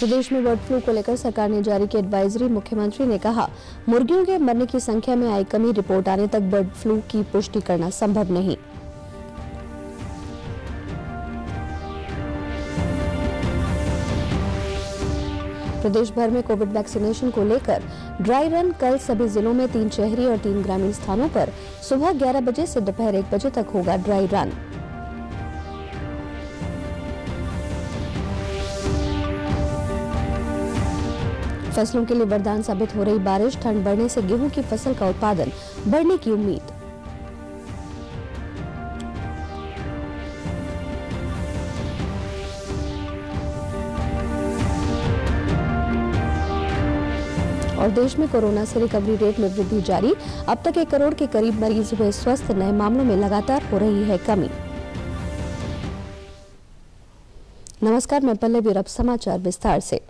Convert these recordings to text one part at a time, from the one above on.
प्रदेश में bird flu को लेकर सरकार ने जारी की एडवाइजरी। मुख्यमंत्री ने कहा, मुर्गियों के मरने की संख्या में आई कमी, रिपोर्ट आने तक बर्ड फ्लू की पुष्टि करना संभव नहीं। प्रदेश भर में कोविड वैक्सीनेशन को लेकर ड्राई रन कल सभी जिलों में 3 शहरी और 3 ग्रामीण स्थानों पर सुबह 11 बजे से दोपहर 1 बजे तक होगा ड्राई रन। फसलों के लिए वरदान साबित हो रही बारिश, ठंड बढ़ने से गेहूं की फसल का उत्पादन बढ़ने की उम्मीद। और देश में कोरोना से रिकवरी रेट में वृद्धि जारी, अब तक 1 करोड़ के करीब मरीज हुए स्वस्थ, नए मामलों में लगातार हो रही है कमी। नमस्कार, मैं पल्लवी। अब समाचार विस्तार से।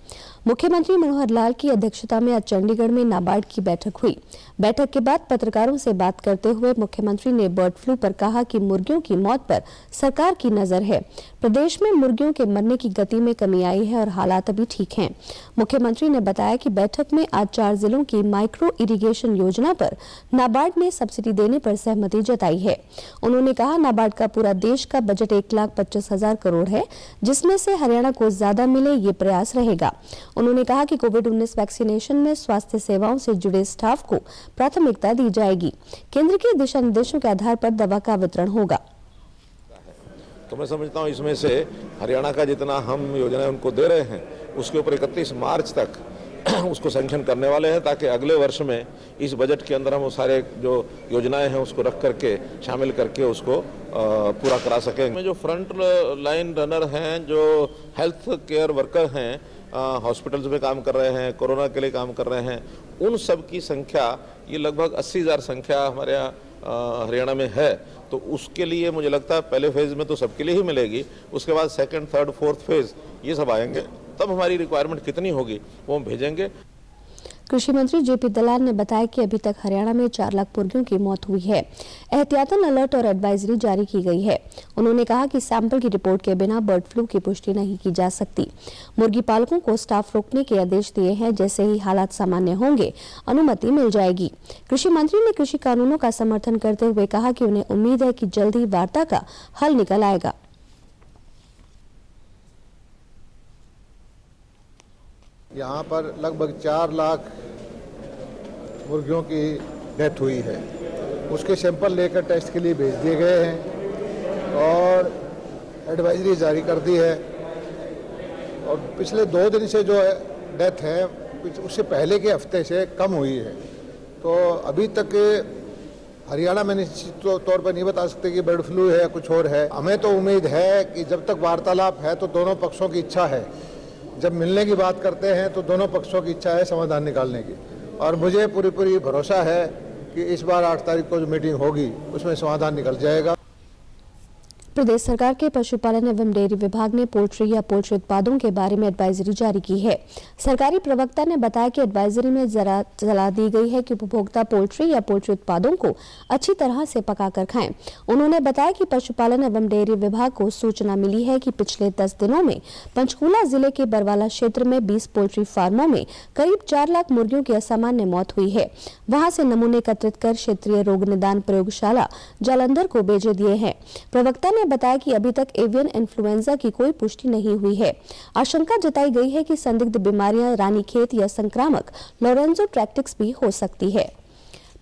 मुख्यमंत्री मनोहर लाल की अध्यक्षता में आज चंडीगढ़ में नाबार्ड की बैठक हुई। बैठक के बाद पत्रकारों से बात करते हुए मुख्यमंत्री ने बर्ड फ्लू पर कहा कि मुर्गियों की मौत पर सरकार की नजर है। प्रदेश में मुर्गियों के मरने की गति में कमी आई है और हालात अभी ठीक हैं। मुख्यमंत्री ने बताया कि बैठक में आज 4 जिलों की माइक्रो इरिगेशन योजना पर नाबार्ड ने सब्सिडी देने पर सहमति जताई है। उन्होंने कहा, नाबार्ड का पूरा देश का बजट 1,25,000 करोड़ है, जिसमें से हरियाणा को ज्यादा मिले, ये प्रयास रहेगा। उन्होंने कहा कि कोविड-19 वैक्सीनेशन में स्वास्थ्य सेवाओं से जुड़े स्टाफ को प्राथमिकता दी जाएगी। केंद्र के दिशा निर्देशों के आधार पर दवा का वितरण होगा। तो मैं समझता हूँ इसमें से हरियाणा का जितना हम योजनाएं उनको दे रहे हैं, उसके ऊपर 31 मार्च तक उसको सैंक्शन करने वाले हैं, ताकि अगले वर्ष में इस बजट के अंदर हम वो सारे जो योजनाएं हैं उसको रख करके शामिल करके उसको पूरा करा सकेंगे। जो फ्रंट लाइन रनर हैं, जो हेल्थ केयर वर्कर हैं, हॉस्पिटल्स में काम कर रहे हैं, कोरोना के लिए काम कर रहे हैं, उन सब की संख्या ये लगभग 80,000 संख्या हमारे यहाँ हरियाणा में है। तो उसके लिए मुझे लगता है पहले फेज में तो सबके लिए ही मिलेगी, उसके बाद 2nd, 3rd, 4th फेज ये सब आएंगे, तब हमारी रिक्वायरमेंट कितनी होगी वो हम भेजेंगे। कृषि मंत्री जेपी दलाल ने बताया कि अभी तक हरियाणा में 4 लाख मुर्गियों की मौत हुई है। एहतियातन अलर्ट और एडवाइजरी जारी की गई है। उन्होंने कहा कि सैंपल की रिपोर्ट के बिना बर्ड फ्लू की पुष्टि नहीं की जा सकती। मुर्गी पालकों को स्टाफ रोकने के आदेश दिए हैं। जैसे ही हालात सामान्य होंगे, अनुमति मिल जाएगी। कृषि मंत्री ने कृषि कानूनों का समर्थन करते हुए कहा कि उन्हें उम्मीद है कि जल्द ही वार्ता का हल निकल आएगा। यहाँ पर लगभग 4 लाख मुर्गियों की डेथ हुई है। उसके सैंपल लेकर टेस्ट के लिए भेज दिए गए हैं और एडवाइजरी जारी कर दी है। और पिछले 2 दिन से जो डेथ है उससे पहले के हफ्ते से कम हुई है। तो अभी तक हरियाणा में निश्चित तौर पर नहीं बता सकते कि बर्ड फ्लू है या कुछ और है। हमें तो उम्मीद है कि जब तक वार्तालाप है तो दोनों पक्षों की इच्छा है, जब मिलने की बात करते हैं तो दोनों पक्षों की इच्छा है समाधान निकालने की। और मुझे पूरी भरोसा है कि इस बार 8 तारीख को जो मीटिंग होगी उसमें समाधान निकल जाएगा। प्रदेश सरकार के पशुपालन एवं डेयरी विभाग ने पोल्ट्री या पोल्ट्री उत्पादों के बारे में एडवाइजरी जारी की है। सरकारी प्रवक्ता ने बताया कि एडवाइजरी में सलाह दी गई है कि उपभोक्ता पोल्ट्री या पोल्ट्री उत्पादों को अच्छी तरह से पकाकर खाएं। उन्होंने बताया कि पशुपालन एवं डेयरी विभाग को सूचना मिली है कि पिछले 10 दिनों में पंचकूला जिले के बरवाला क्षेत्र में 20 पोल्ट्री फार्मों में करीब 4 लाख मुर्गियों की असामान्य मौत हुई है। वहां से नमूने एकत्रित कर क्षेत्रीय रोग निदान प्रयोगशाला जालंधर को भेजे दिए हैं। प्रवक्ता ने बताया कि अभी तक एवियन इन्फ्लुएंजा की कोई पुष्टि नहीं हुई है। आशंका जताई गई है कि संदिग्ध बीमारियां रानीखेत या संक्रामक लोरेंजो ट्रैक्टिक्स भी हो सकती है।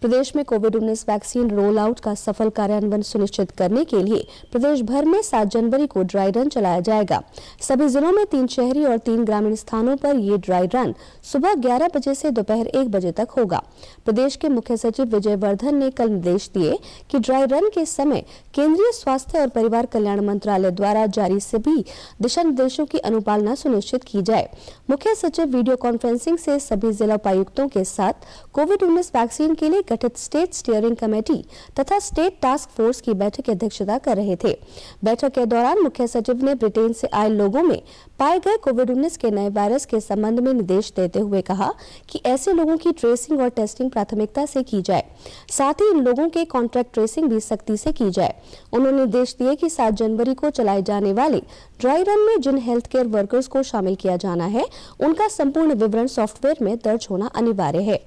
प्रदेश में कोविड-19 वैक्सीन रोल आउट का सफल कार्यान्वयन सुनिश्चित करने के लिए प्रदेश भर में 7 जनवरी को ड्राई रन चलाया जाएगा। सभी जिलों में 3 शहरी और 3 ग्रामीण स्थानों पर ये ड्राई रन सुबह 11 बजे से दोपहर 1 बजे तक होगा। प्रदेश के मुख्य सचिव विजय वर्धन ने कल निर्देश दिए कि ड्राई रन के समय केंद्रीय स्वास्थ्य और परिवार कल्याण मंत्रालय द्वारा जारी सभी दिशा निर्देशों की अनुपालना सुनिश्चित की जाए। मुख्य सचिव वीडियो कॉन्फ्रेंसिंग से सभी जिला उपायुक्तों के साथ कोविड-19 वैक्सीन के लिए गठित स्टेट स्टीयरिंग कमेटी तथा स्टेट टास्क फोर्स की बैठक की अध्यक्षता कर रहे थे। बैठक के दौरान मुख्य सचिव ने ब्रिटेन से आए लोगों में पाए गए कोविड-19 के नए वायरस के संबंध में निर्देश देते हुए कहा कि ऐसे लोगों की ट्रेसिंग और टेस्टिंग प्राथमिकता से की जाए, साथ ही इन लोगों के कॉन्ट्रैक्ट ट्रेसिंग भी सख्ती से की जाए। उन्होंने निर्देश दिए कि 7 जनवरी को चलाए जाने वाले ड्राई रन में जिन हेल्थ केयर वर्कर्स को शामिल किया जाना है, उनका संपूर्ण विवरण सॉफ्टवेयर में दर्ज होना अनिवार्य है।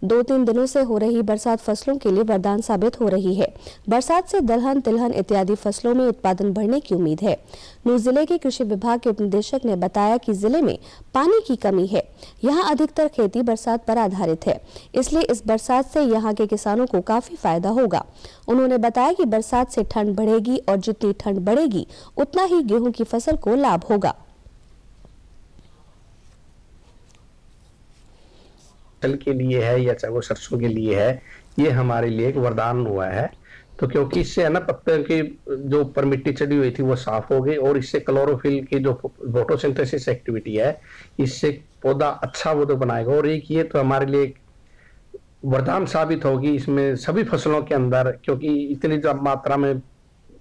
2-3 दिनों से हो रही बरसात फसलों के लिए वरदान साबित हो रही है। बरसात से दलहन, तिलहन इत्यादि फसलों में उत्पादन बढ़ने की उम्मीद है। नूंह जिले के कृषि विभाग के उपनिदेशक ने बताया कि जिले में पानी की कमी है। यहां अधिकतर खेती बरसात पर आधारित है, इसलिए इस बरसात से यहां के किसानों को काफी फायदा होगा। उन्होंने बताया कि बरसात से ठंड बढ़ेगी और जितनी ठंड बढ़ेगी उतना ही गेहूं की फसल को लाभ होगा। के लिए है या चाहे वो सरसों के लिए है, ये हमारे लिए एक वरदान हुआ है। तो क्योंकि इससे है ना, पत्ते की जो ऊपर मिट्टी चढ़ी हुई थी वो साफ हो गई और इससे क्लोरोफिल की जो फोटोसिंथेसिस एक्टिविटी है, इससे पौधा अच्छा वो तो बनाएगा। और एक ये तो हमारे लिए वरदान साबित होगी इसमें सभी फसलों के अंदर, क्योंकि इतनी मात्रा में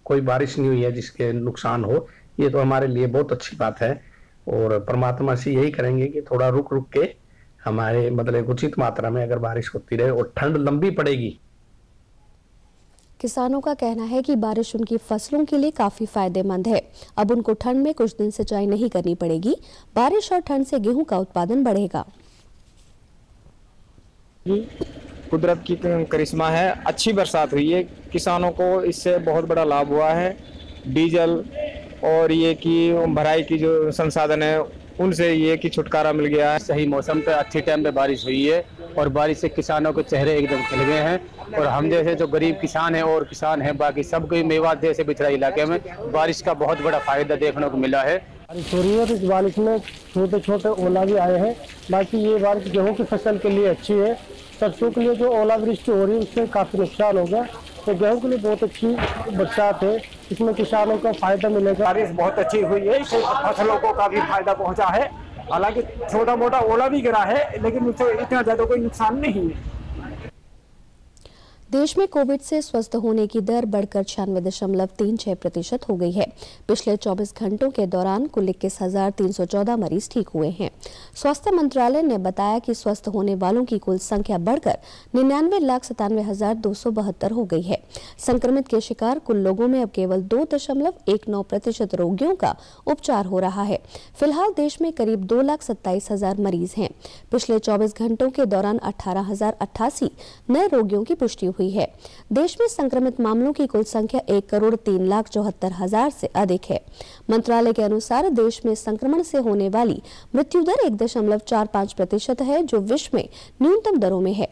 कोई बारिश नहीं हुई है जिसके नुकसान हो। ये तो हमारे लिए बहुत अच्छी बात है और परमात्मा से यही करेंगे कि थोड़ा रुक रुक के हमारे मतलब उचित मात्रा में अगर बारिश होती रहे और ठंड लंबी पड़ेगी। किसानों का कहना है कि बारिश उनकी फसलों के लिए काफी फायदेमंद है। अब उनको ठंड में कुछ दिन सिंचाई नहीं करनी पड़ेगी। बारिश और ठंड से गेहूं का उत्पादन बढ़ेगा। कुदरत की करिश्मा है, अच्छी बरसात हुई है, किसानों को इससे बहुत बड़ा लाभ हुआ है। डीजल और ये कि भराई की जो संसाधन है उनसे ये कि छुटकारा मिल गया है। सही मौसम पे अच्छी टाइम पे बारिश हुई है और बारिश से किसानों के चेहरे एकदम खिल गए हैं। और हम जैसे जो गरीब किसान हैं और किसान हैं बाकी सबको मेवात जैसे पिछड़ा इलाके में बारिश का बहुत बड़ा फायदा देखने को मिला है। बारिश हो रही है तो इस बारिश में छोटे छोटे ओला भी आए हैं। बाकी ये बारिश गेहूँ की फसल के लिए अच्छी है। सरसों के लिए जो ओलावृष्टि हो रही है उससे काफ़ी नुकसान होगा, तो गेहूँ के लिए बहुत अच्छी बरसात है, इसमें किसानों को फायदा मिलेगा। बारिश बहुत अच्छी हुई है, इससे फसलों को काफी फायदा पहुंचा है। हालांकि छोटा मोटा ओला भी गिरा है लेकिन उससे इतना ज्यादा कोई नुकसान नहीं है। देश में कोविड से स्वस्थ होने की दर बढ़कर 96.36% हो गई है। पिछले 24 घंटों के दौरान कुल 21,314 मरीज ठीक हुए हैं। स्वास्थ्य मंत्रालय ने बताया कि स्वस्थ होने वालों की कुल संख्या बढ़कर 99,97,272 हो गई है। संक्रमित के शिकार कुल लोगों में अब केवल 2.19% रोगियों का उपचार हो रहा है। फिलहाल देश में करीब 2,27,000 मरीज हैं। पिछले 24 घंटों के दौरान 18,088 नए रोगियों की पुष्टि हुई है। देश में संक्रमित मामलों की कुल संख्या 1,03,74,000 से अधिक है। मंत्रालय के अनुसार देश में संक्रमण से होने वाली मृत्यु दर 1.45% है, जो विश्व में न्यूनतम दरों में है।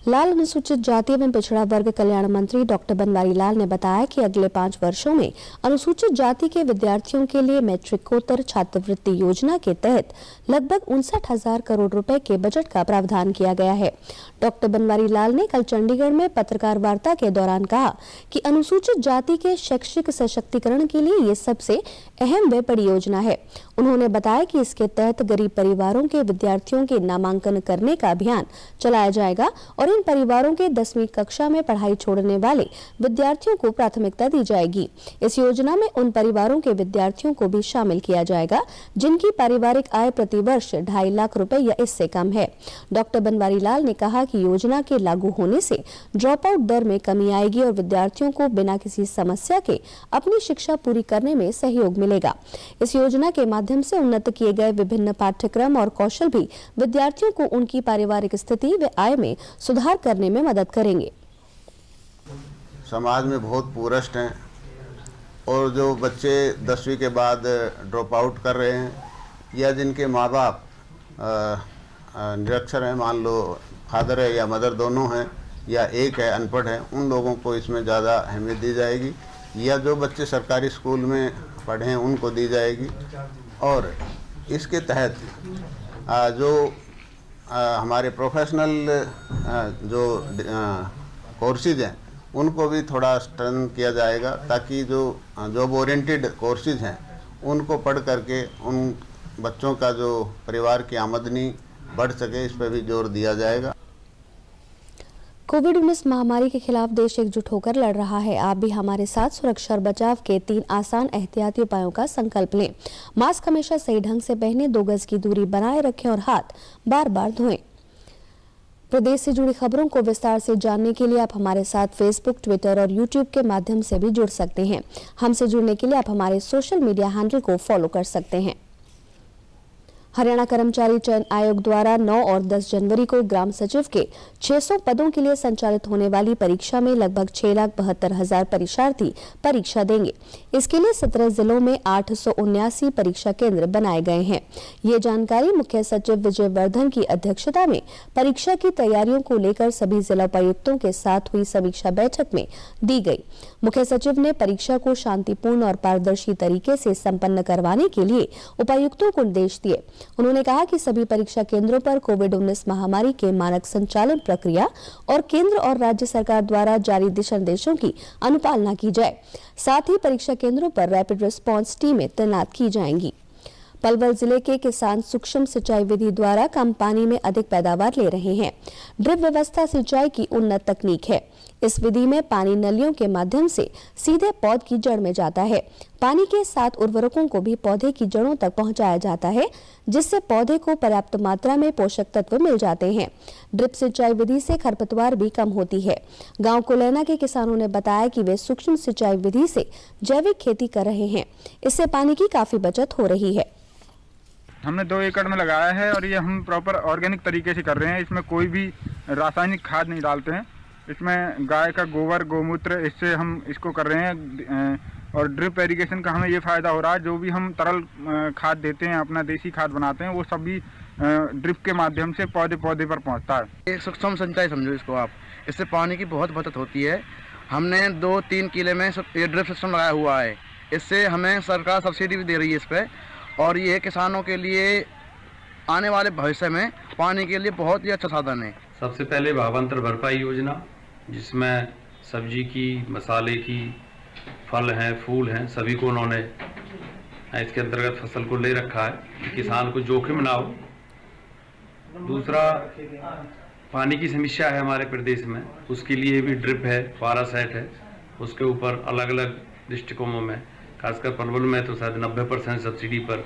लाल अनुसूचित जाति एवं पिछड़ा वर्ग कल्याण मंत्री डॉक्टर बनवारी लाल ने बताया कि अगले 5 वर्षों में अनुसूचित जाति के विद्यार्थियों के लिए मैट्रिकोत्तर छात्रवृत्ति योजना के तहत लगभग 59,000 करोड़ रुपए के बजट का प्रावधान किया गया है। डॉक्टर बनवारी लाल ने कल चंडीगढ़ में पत्रकार वार्ता के दौरान कहा कि अनुसूचित जाति के शैक्षिक सशक्तिकरण के लिए ये सबसे अहम व बड़ी योजना है। उन्होंने बताया कि इसके तहत गरीब परिवारों के विद्यार्थियों के नामांकन करने का अभियान चलाया जाएगा और इन परिवारों के 10वीं कक्षा में पढ़ाई छोड़ने वाले विद्यार्थियों को प्राथमिकता दी जाएगी। इस योजना में उन परिवारों के विद्यार्थियों को भी शामिल किया जाएगा जिनकी पारिवारिक आय प्रतिवर्ष 2.5 लाख रुपए या इससे कम है। डॉक्टर बनवारी लाल ने कहा कि योजना के लागू होने से ड्रॉप आउट दर में कमी आएगी और विद्यार्थियों को बिना किसी समस्या के अपनी शिक्षा पूरी करने में सहयोग मिलेगा। इस योजना के माध्यम से उन्नत किए गए विभिन्न पाठ्यक्रम और कौशल भी विद्यार्थियों को उनकी पारिवारिक स्थिति व आय में सुधार करने में मदद करेंगे। समाज में बहुत पुरस्ट हैं और जो बच्चे 10वीं के बाद ड्रॉप आउट कर रहे हैं या जिनके माँ बाप निरक्षर हैं, मान लो फादर है या मदर दोनों हैं या एक है अनपढ़ है, उन लोगों को इसमें ज़्यादा अहमियत दी जाएगी। या जो बच्चे सरकारी स्कूल में पढ़े हैं उनको दी जाएगी। और इसके तहत जो हमारे प्रोफेशनल जो कोर्सेज हैं उनको भी थोड़ा स्ट्रेंथन किया जाएगा ताकि जो जॉब ओरिएंटेड कोर्सेज हैं उनको पढ़ करके उन बच्चों का जो परिवार की आमदनी बढ़ सके, इस पर भी जोर दिया जाएगा। कोविड-19 महामारी के खिलाफ देश एकजुट होकर लड़ रहा है। आप भी हमारे साथ सुरक्षा और बचाव के 3 आसान एहतियाती उपायों का संकल्प लें। मास्क हमेशा सही ढंग से पहनें, 2 गज की दूरी बनाए रखें और हाथ बार-बार धोएं। प्रदेश से जुड़ी खबरों को विस्तार से जानने के लिए आप हमारे साथ फेसबुक, ट्विटर और यूट्यूब के माध्यम से भी जुड़ सकते हैं। हमसे जुड़ने के लिए आप हमारे सोशल मीडिया हैंडल को फॉलो कर सकते हैं। हरियाणा कर्मचारी चयन आयोग द्वारा 9 और 10 जनवरी को ग्राम सचिव के 600 पदों के लिए संचालित होने वाली परीक्षा में लगभग 6,72,000 परीक्षार्थी परीक्षा देंगे। इसके लिए 17 जिलों में 879 परीक्षा केंद्र बनाए गए हैं। ये जानकारी मुख्य सचिव विजय वर्धन की अध्यक्षता में परीक्षा की तैयारियों को लेकर सभी जिला उपायुक्तों के साथ हुई समीक्षा बैठक में दी गई। मुख्य सचिव ने परीक्षा को शांतिपूर्ण और पारदर्शी तरीके से संपन्न करवाने के लिए उपायुक्तों को निर्देश दिए। उन्होंने कहा कि सभी परीक्षा केंद्रों पर कोविड-19 महामारी के मानक संचालन प्रक्रिया और केंद्र और राज्य सरकार द्वारा जारी दिशा निर्देशों की अनुपालना की जाए। साथ ही परीक्षा केंद्रों पर रैपिड रिस्पांस टीमें तैनात की जाएंगी। पलवल जिले के किसान सूक्ष्म सिंचाई विधि द्वारा कम पानी में अधिक पैदावार ले रहे हैं। ड्रिप व्यवस्था सिंचाई की उन्नत तकनीक है। इस विधि में पानी नलियों के माध्यम से सीधे पौध की जड़ में जाता है। पानी के साथ उर्वरकों को भी पौधे की जड़ों तक पहुंचाया जाता है, जिससे पौधे को पर्याप्त मात्रा में पोषक तत्व मिल जाते हैं। ड्रिप सिंचाई विधि से खरपतवार भी कम होती है। गांव कोलेना के किसानों ने बताया कि वे सूक्ष्म सिंचाई विधि से जैविक खेती कर रहे हैं। इससे पानी की काफी बचत हो रही है। हमने 2 एकड़ में लगाया है और ये हम प्रॉपर ऑर्गेनिक तरीके से कर रहे हैं। इसमें कोई भी रासायनिक खाद नहीं डालते हैं। इसमें गाय का गोबर, गौमूत्र, इससे हम इसको कर रहे हैं। और ड्रिप इरिगेशन का हमें ये फ़ायदा हो रहा है, जो भी हम तरल खाद देते हैं, अपना देसी खाद बनाते हैं, वो सभी ड्रिप के माध्यम से पौधे पर पहुंचता है। एक सूक्ष्म सिंचाई समझो इसको आप। इससे पानी की बहुत बचत होती है। हमने 2-3 किले में ये ड्रिप सिस्टम लगाया हुआ है। इससे हमें सरकार सब्सिडी भी दे रही है इस पर, और ये किसानों के लिए आने वाले भविष्य में पानी के लिए बहुत ही अच्छा साधन है। सबसे पहले भावांतर भरपाई योजना, जिसमें सब्जी की, मसाले की, फल हैं, फूल हैं, सभी को उन्होंने इसके अंतर्गत फसल को ले रखा है कि किसान को जोखिम ना हो। दूसरा, पानी की समस्या है हमारे प्रदेश में, उसके लिए भी ड्रिप है, पारा सेट है। उसके ऊपर अलग अलग डिस्ट्रिक्टों में, खासकर पलवल में तो शायद 90% सब्सिडी पर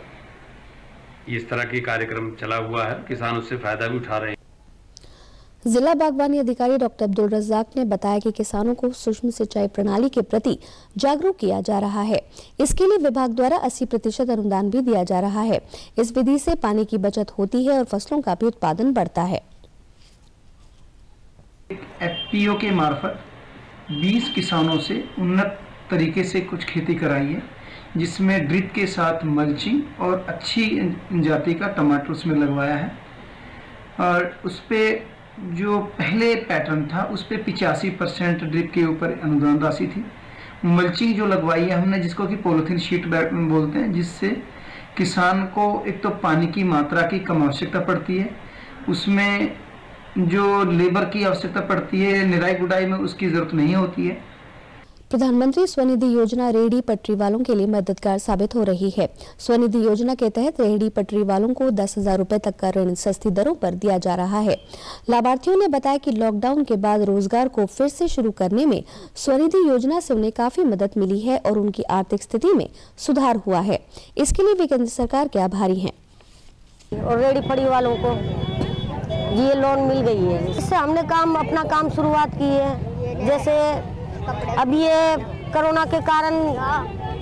इस तरह के कार्यक्रम चला हुआ है। किसान उससे फायदा भी उठा रहे हैं। जिला बागवानी अधिकारी डॉक्टर अब्दुल रज़ाक ने बताया कि किसानों को सूक्ष्म सिंचाई प्रणाली के प्रति जागरूक किया जा रहा है। इसके लिए विभाग द्वारा 80% अनुदान भी दिया जा रहा है। इस विधि से पानी की बचत होती है और फसलों का भी उत्पादन बढ़ता है। एफपीओ के मार्फत 20 किसानों से उन्नत तरीके से कुछ खेती कराई है, जिसमें ड्रिप के साथ मल्चिंग और अच्छी जाति का टमाटर उसमें लगवाया है। और उस पर जो पहले पैटर्न था उस पर 85% ड्रिप के ऊपर अनुदान राशि थी। मल्चिंग जो लगवाई है हमने, जिसको कि पॉलीथीन शीट बोलते हैं, जिससे किसान को एक तो पानी की मात्रा की कम आवश्यकता पड़ती है, उसमें जो लेबर की आवश्यकता पड़ती है निराई गुड़ाई में उसकी ज़रूरत नहीं होती है। प्रधानमंत्री स्वनिधि योजना रेहड़ी पटरी वालों के लिए मददगार साबित हो रही है। स्वनिधि योजना के तहत रेहड़ी पटरी वालों को 10,000 रुपए तक का ऋण सस्ती दरों पर दिया जा रहा है। लाभार्थियों ने बताया कि लॉकडाउन के बाद रोजगार को फिर से शुरू करने में स्वनिधि योजना से उन्हें काफी मदद मिली है और उनकी आर्थिक स्थिति में सुधार हुआ है। इसके लिए वे केंद्र सरकार के आभारी हैं। और रेहड़ी पटरी वालों को ये लोन मिल गई है। इससे हमने अपना काम शुरुआत की है। जैसे अब ये कोरोना के कारण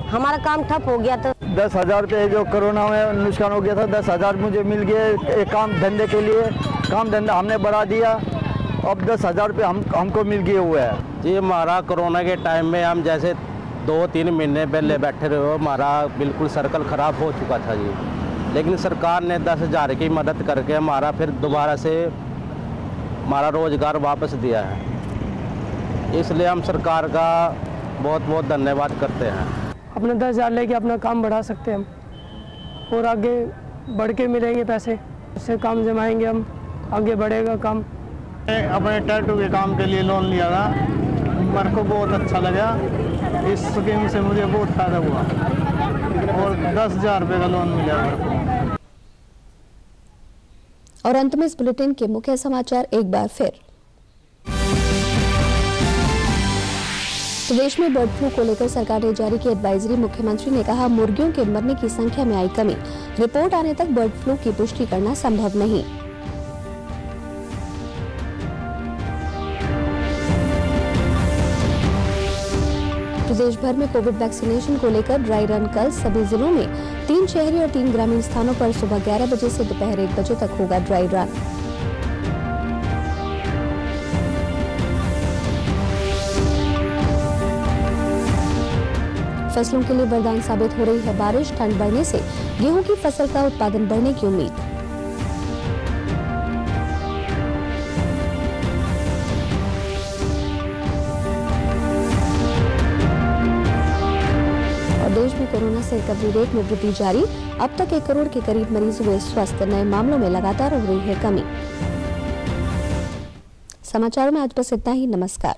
हमारा काम ठप हो गया था। 10,000 रुपये जो कोरोना में नुकसान हो गया था, 10,000 मुझे मिल गए एक काम धंधे के लिए। काम धंधा हमने बढ़ा दिया, अब 10,000 रुपये हमको मिल गए हुए हैं। जी, हमारा कोरोना के टाइम में हम जैसे 2-3 महीने पहले बैठे रहे, हमारा बिल्कुल सर्कल ख़राब हो चुका था जी। लेकिन सरकार ने 10,000 की मदद करके हमारा फिर दोबारा से हमारा रोज़गार वापस दिया है। इसलिए हम सरकार का बहुत बहुत धन्यवाद करते हैं। अपना 10,000 लेके अपना काम बढ़ा सकते हैं हम, और आगे बढ़ के मिलेंगे पैसे, उससे काम जमाएंगे हम, आगे बढ़ेगा काम। अपने टैटू के काम के लिए लोन लिया था, मेरे को बहुत अच्छा लगा। इस स्कीम से मुझे बहुत फायदा हुआ और 10,000 रुपये का लोन मिला मेरे को। और अंत में इस बुलेटिन के मुख्य समाचार एक बार फिर। प्रदेश में बर्ड फ्लू को लेकर सरकार ने जारी की एडवाइजरी। मुख्यमंत्री ने कहा, मुर्गियों के मरने की संख्या में आई कमी, रिपोर्ट आने तक बर्ड फ्लू की पुष्टि करना संभव नहीं। प्रदेश भर में कोविड वैक्सीनेशन को लेकर ड्राई रन कल सभी जिलों में 3 शहरी और 3 ग्रामीण स्थानों पर सुबह 11 बजे से दोपहर 1 बजे तक होगा ड्राई रन। फसलों के लिए वरदान साबित हो रही है बारिश। ठंड बढ़ने से गेहूं की फसल का उत्पादन बढ़ने की उम्मीद। देश में कोरोना से रिकवरी रेट में वृद्धि जारी। अब तक 1 करोड़ के करीब मरीज हुए स्वस्थ। नए मामलों में लगातार हो रही है कमी। समाचारों में आज बस इतना ही। नमस्कार।